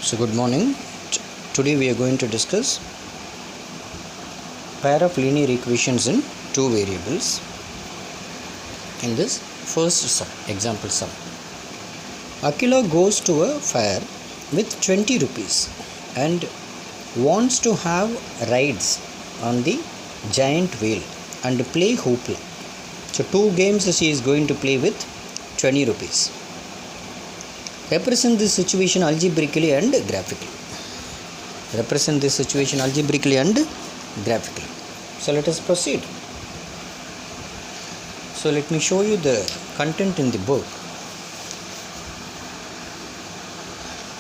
So good morning. Today we are going to discuss pair of linear equations in two variables. In this first sum, example sum, Akila goes to a fair with 20 rupees and wants to have rides on the giant wheel and play hoopla. So two games she is going to play with 20 rupees. Represent this situation algebraically and graphically. Represent this situation algebraically and graphically. So let us proceed. So let me show you the content in the book.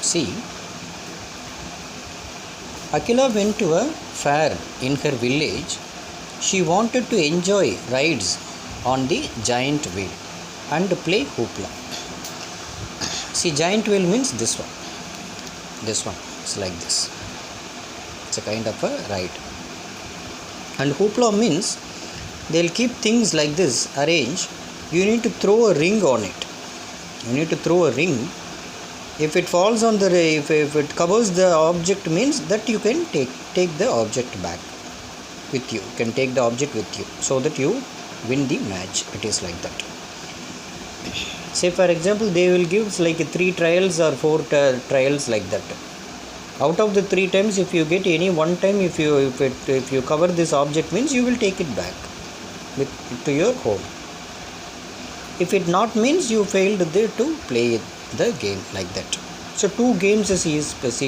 See, Akila went to a fair in her village. She wanted to enjoy rides on the giant wheel and play hoopla. See, giant wheel means this one. This one is like this. It's a kind of a ride. And hoopla means they'll keep things like this arranged. You need to throw a ring on it. You need to throw a ring. If it falls on the if it covers the object, means that you can take the object back with you. You can take the object with you so that you win the match. It is like that. Say for example, they will give like 3 trials or 4 trials like that. Out of the 3 times, if you get any one time, if you cover this object, means you will take it back to your home. If it not, means you failed there to play the game like that. So 2 games she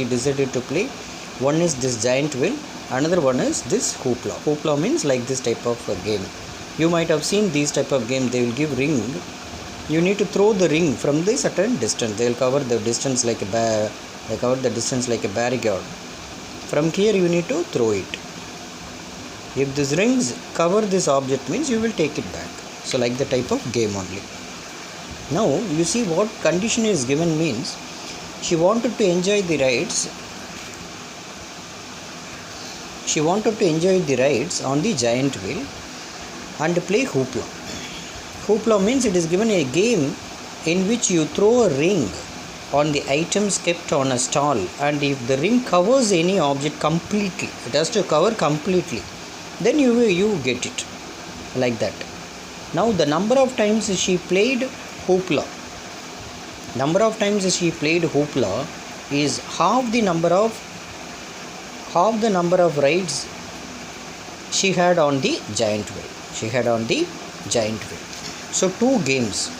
decided to play. One is this giant wheel, another one is this hoopla. Hoopla means like this type of game. You might have seen these type of game. They will give ring. You need to throw the ring from the certain distance. They will cover the distance like a barricade. From here you need to throw it. If these rings cover this object, means you will take it back. So like the type of game only. Now you see what condition is given means she wanted to enjoy the rides. She wanted to enjoy the rides on the giant wheel and play hoopla. Hoopla means it is given a game in which you throw a ring on the items kept on a stall, and if the ring covers any object completely, it has to cover completely, then you get it like that. Now the number of times she played hoopla, is half the number of rides she had on the giant wheel. So 2 games.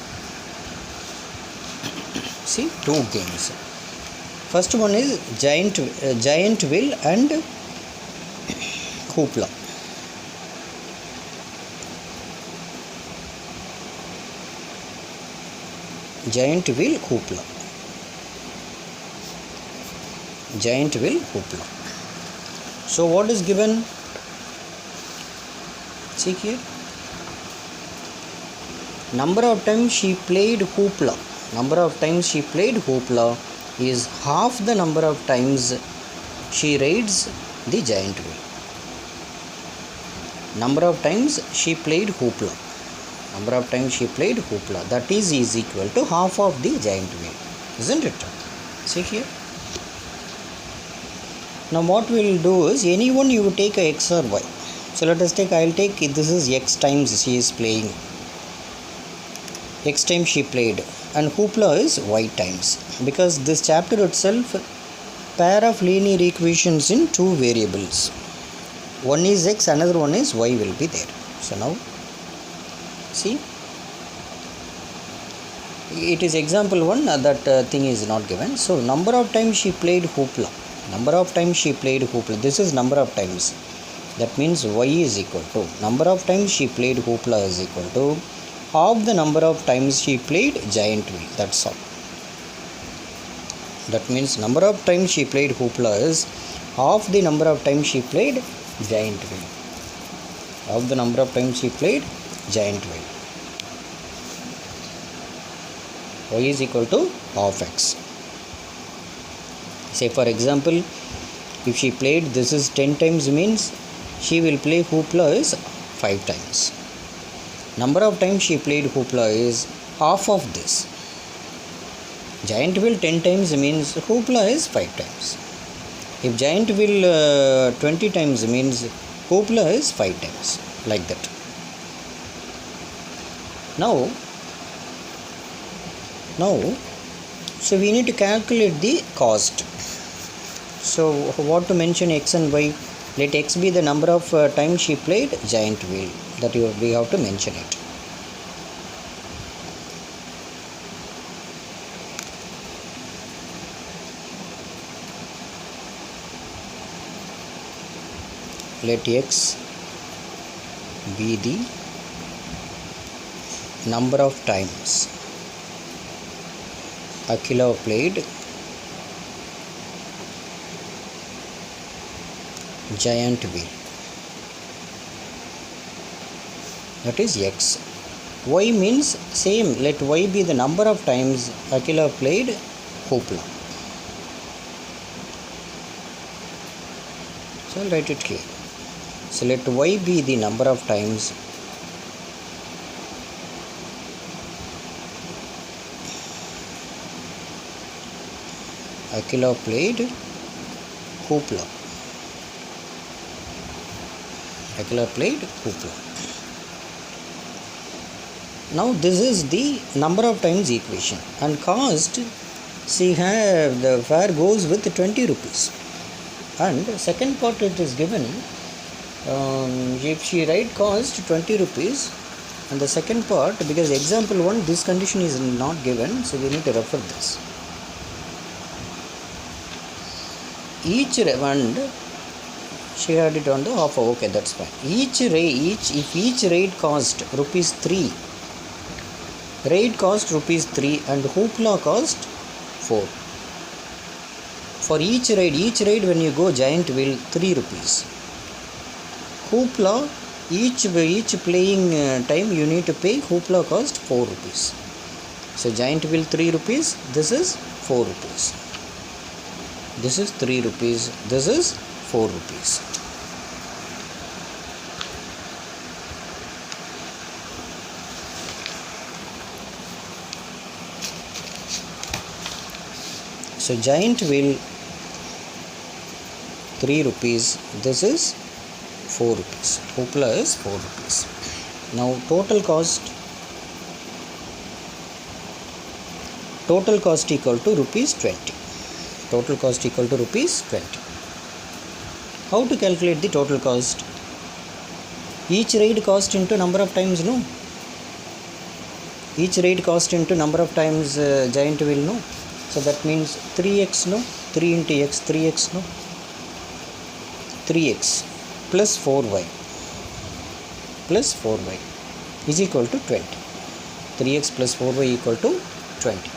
See, 2 games. First one is giant wheel and hoopla. Giant wheel hoopla. So what is given? See here. Number of times she played hoopla is half the number of times she rides the giant wheel. Number of times she played hoopla, that is equal to half of the giant wheel, isn't it? See here. Now what we will do is, anyone you take a x or y. So let us take, I will take, this is x times she is playing. X times she played, and hoopla is y times, because this chapter itself pair of linear equations in 2 variables. One is x, another one is y will be there. So now see, it is example 1, that thing is not given. So number of times she played hoopla, this is number of times. That means y is equal to number of times she played hoopla is equal to half the number of times she played giant wheel. That's all. That means number of times she played hoopla is half the number of times she played giant wheel. Y is equal to half x. Say for example, if she played this is 10 times, means she will play hoopla is 5 times. Number of times she played hoopla is half of this. Giant wheel 10 times means hoopla is 5 times. If giant wheel 20 times means hoopla is 5 times. Like that. Now, so we need to calculate the cost. So what to mention x and y? Let x be the number of times she played giant wheel. That we have to mention it. Let x be the number of times Akhila played giant wheel. That is x. Y means same. Let y be the number of times Akhila played hoopla. So I'll write it here. So let y be the number of times Akhila played hoopla. Akhila played hoopla. Now this is the number of times equation, and cost, see here the fare goes with 20 rupees, and second part it is given, if she write cost 20 rupees, and the second part, because example 1 this condition is not given, so we need to refer this. Each and she had it on the offer. Okay, that's fine. If each raid cost rupees 3, raid cost rupees 3 and hoopla cost 4. For each raid when you go giant wheel 3 rupees. Hoopla, each playing time you need to pay, hoopla cost 4 rupees. So giant wheel 3 rupees, this is 4 rupees. This is 3 rupees, this is 4 rupees. So giant wheel 3 rupees, this is 4 rupees. Hoopla is 4 rupees. Now total cost equal to rupees 20. Total cost equal to rupees 20. How to calculate the total cost? Each raid cost into number of times, no? Each raid cost into number of times giant wheel, no? So that means 3x, no? 3 into x, 3x, no? 3x plus 4y is equal to 20. 3x plus 4y equal to 20.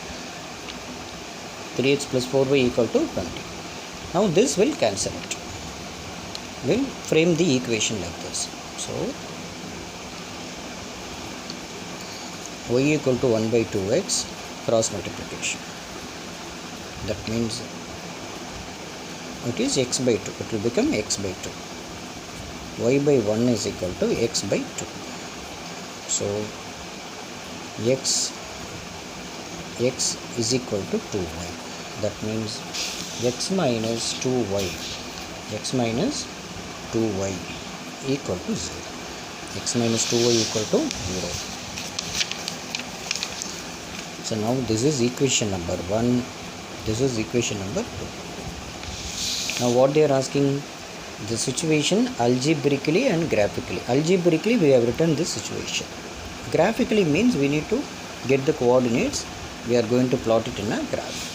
3x plus 4y equal to 20. Now this will cancel it. We'll frame the equation like this. So y equal to 1 by 2x cross multiplication. That means it is x by 2. It will become x by 2. Y by 1 is equal to x by 2. So x is equal to 2y. That means x minus 2y equal to 0. X minus 2y equal to 0. So now this is equation number 1. This is equation number 2. Now what they are asking, the situation algebraically and graphically. Algebraically we have written this situation. Graphically means we need to get the coordinates. We are going to plot it in a graph.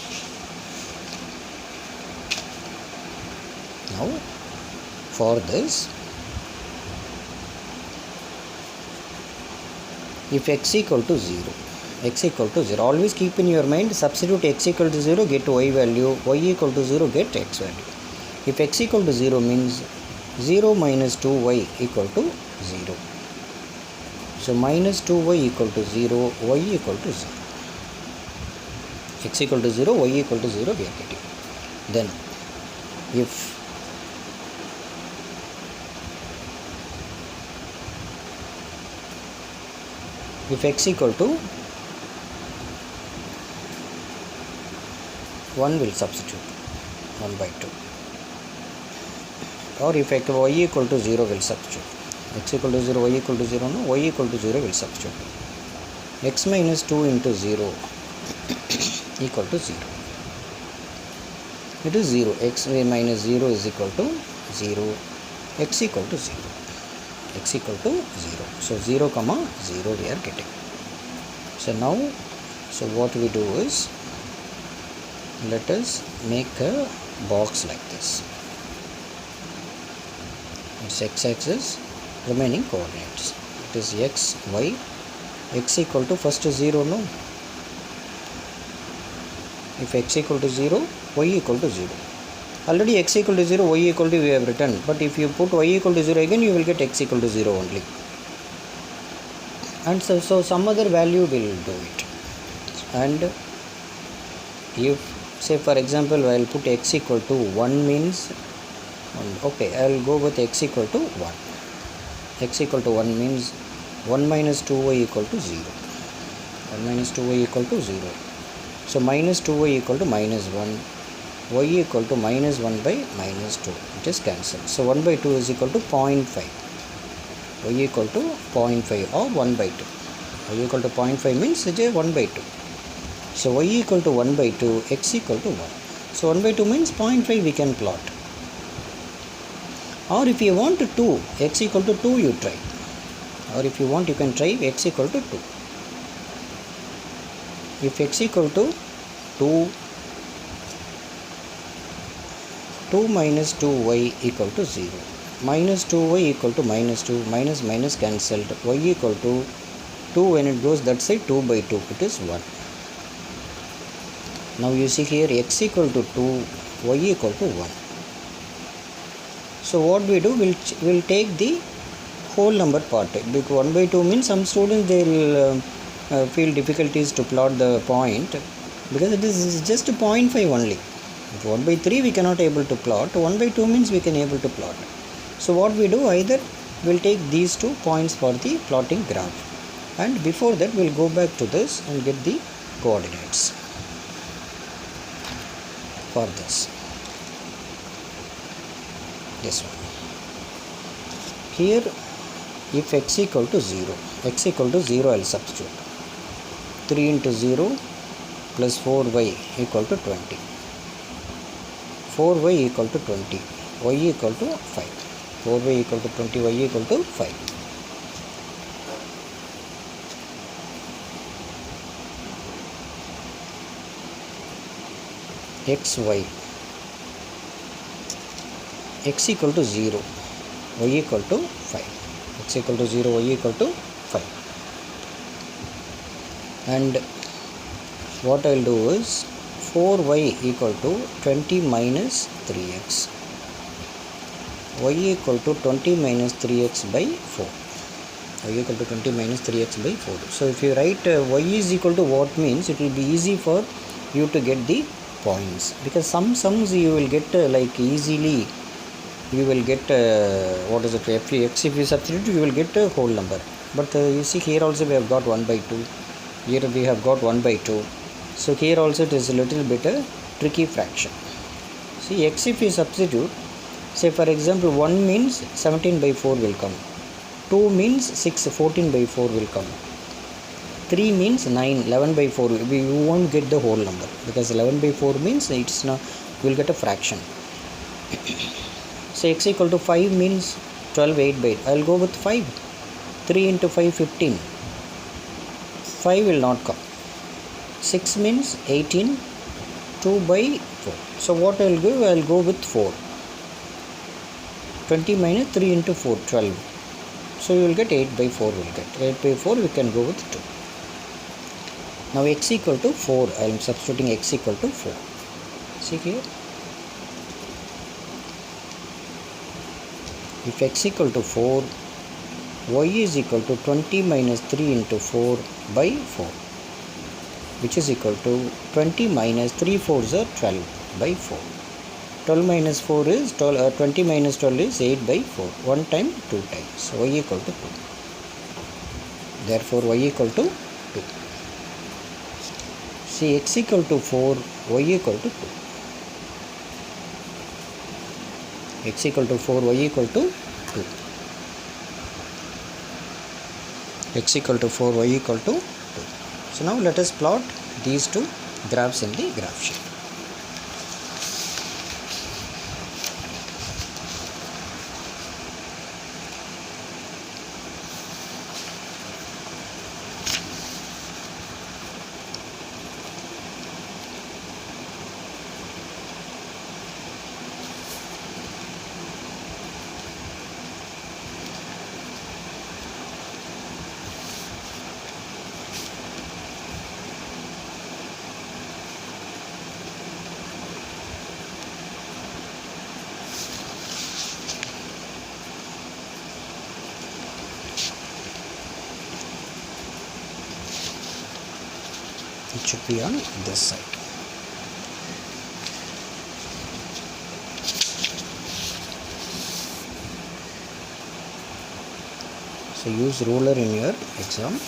Now for this, if x equal to 0, always keep in your mind, substitute x equal to 0, get y value, y equal to 0, get x value. If x equal to 0 means 0 minus 2y equal to 0. So minus 2y equal to 0, y equal to 0. X equal to 0, y equal to 0 we are getting. Then if x equal to 1 will substitute, 1 by 2. Or if y equal to 0 will substitute, x equal to 0, y equal to 0, no, y equal to 0 will substitute. X minus 2 into 0 equal to 0. It is 0, x minus 0 is equal to 0, x equal to 0, x equal to 0. So 0 comma 0 we are getting. So now, so what we do is, let us make a box like this. It's x-axis, remaining coordinates. It is x, y, x equal to first 0, no? If x equal to 0, y equal to 0. Already x equal to 0, y equal to we have written. But if you put y equal to 0 again, you will get x equal to 0 only. And so some other value will do it. And if, say for example, I will put x equal to 1 means, okay, I will go with x equal to 1. X equal to 1 means 1 minus 2y equal to 0. 1 minus 2y equal to 0. So minus 2y equal to minus 1. Y equal to minus 1 by minus 2. It is cancelled. So 1 by 2 is equal to 0.5. Y equal to 0.5 or 1 by 2. Y equal to 0.5 means it is 1 by 2. So y equal to 1 by 2, x equal to 1. So 1 by 2 means 0.5 we can plot. Or if you want 2, x equal to 2 you try. Or if you want, you can try x equal to 2. If x equal to 2, 2 minus 2y equal to 0. Minus 2y equal to minus 2, minus minus cancelled. Y equal to 2 when it goes that side, 2 by 2, it is 1. Now you see here x equal to 2, y equal to 1. So what we do, we'll take the whole number part. Because 1 by 2 means some students they will feel difficulties to plot the point, because it is just 0.5 only. If 1 by 3 we cannot able to plot, 1 by 2 means we can able to plot. So what we do, either we'll take these 2 points for the plotting graph, and before that we'll go back to this and get the coordinates for this one. Here if x equal to 0, x equal to 0 I will substitute. 3 into 0 plus 4y equal to 20. 4y equal to 20, y equal to 5. 4y equal to 20, y equal to 5. xy, x equal to 0, y equal to 5. X equal to 0, y equal to 5. And what I will do is 4y equal to 20 minus 3x. Y equal to 20 minus 3x by 4. Y equal to 20 minus 3x by 4. So if you write y is equal to what means, it will be easy for you to get the points, because some sums you will get like easily you will get what is it, x if you substitute you will get a whole number. But you see here also we have got 1 by 2, here we have got 1 by 2. So here also it is a little bit a tricky fraction. See x if you substitute, say for example 1 means 17 by 4 will come, 2 means 14 by 4 will come, 3 means 11 by 4, we won't get the whole number, because 11 by 4 means it's not, we will get a fraction. So x equal to 5 means 12, 8 by 8, I will go with 5. 3 into 5, 15. 5 will not come. 6 means 18, 2 by 4. So what I will give, I will go with 4. 20 minus 3 into 4, 12. So you will get 8 by 4 will get. 8 by 4 we can go with 2. Now x equal to 4, I am substituting x equal to 4. See here. If x equal to 4, y is equal to 20 minus 3 into 4 by 4, which is equal to 20 minus 3 4s are 12 by 4. 12 minus 4 is 12, 20 minus 12 is 8 by 4. 1 time, 2 times. Y equal to 2. Therefore, y equal to 2. See, x equal to 4, y equal to 2. X equal to 4, y equal to 2. X equal to 4, y equal to 2. So now let us plot these two graphs in the graph sheet. It should be on this side. So use ruler in your exam.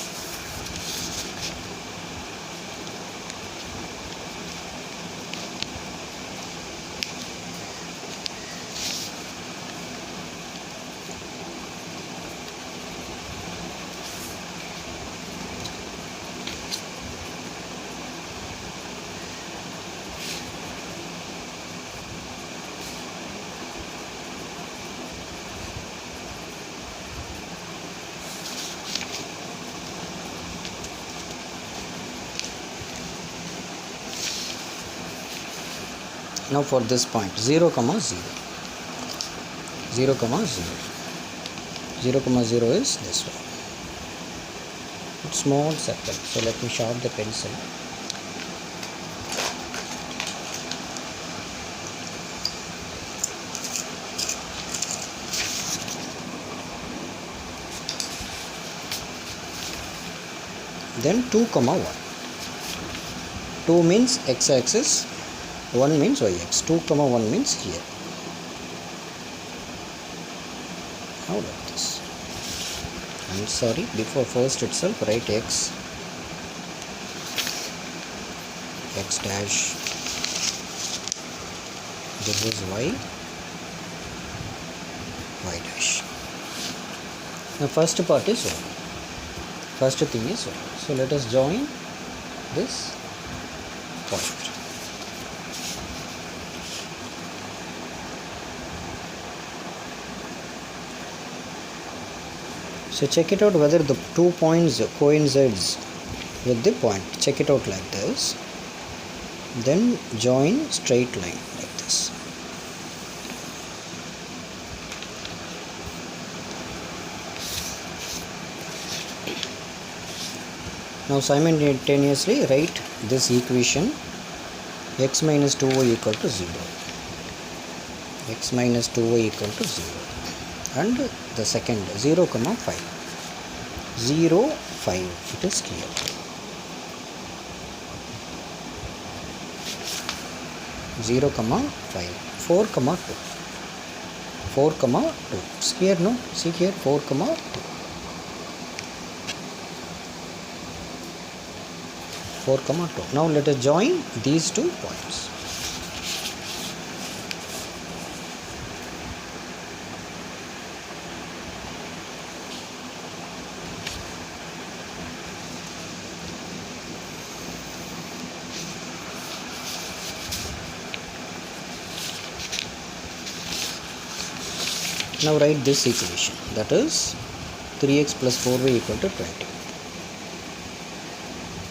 Now for this point 0, 0, 0, 0, 0, 0, 0 is this one. It's small circle. So let me sharpen the pencil. Then 2, 1. 2 means x-axis, 1 means y-axis. 2, 1 means here. Now like this. I'm sorry, before first itself write x dash, this is y dash. Now first part is 1, first thing is 1. So let us join this point. So check it out whether the 2 points coincides with the point. Check it out like this. Then join straight line like this. Now simultaneously write this equation: x minus 2y equal to 0. X minus 2y equal to 0. And the second 0, 5. 0, 5. It is here. Zero, 5. 4, 2. 4, 2. Here, no? See here, 4, 2. 4, 2. Now let us join these 2 points. Now write this equation, that is 3x plus 4y equal to 20.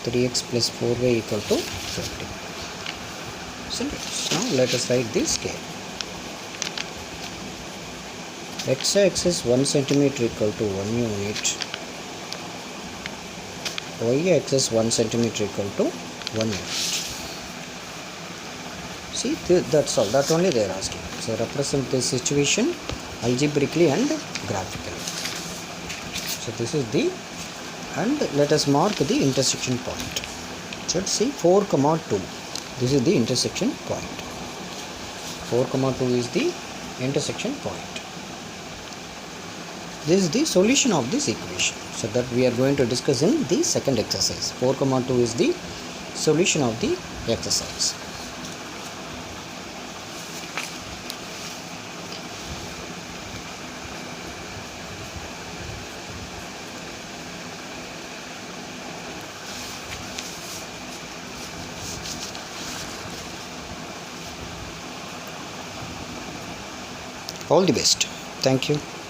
3x plus 4y equal to 20. So now let us write this scale. X-axis 1 centimeter equal to 1 unit. Y-axis 1 centimeter equal to 1 unit. See, that's all. That only they are asking. So represent this situation algebraically and graphically. So this is the, and let us mark the intersection point. Should see 4, 2. This is the intersection point. 4, 2 is the intersection point. This is the solution of this equation. So that we are going to discuss in the second exercise. 4, 2 is the solution of the exercise. All the best. Thank you.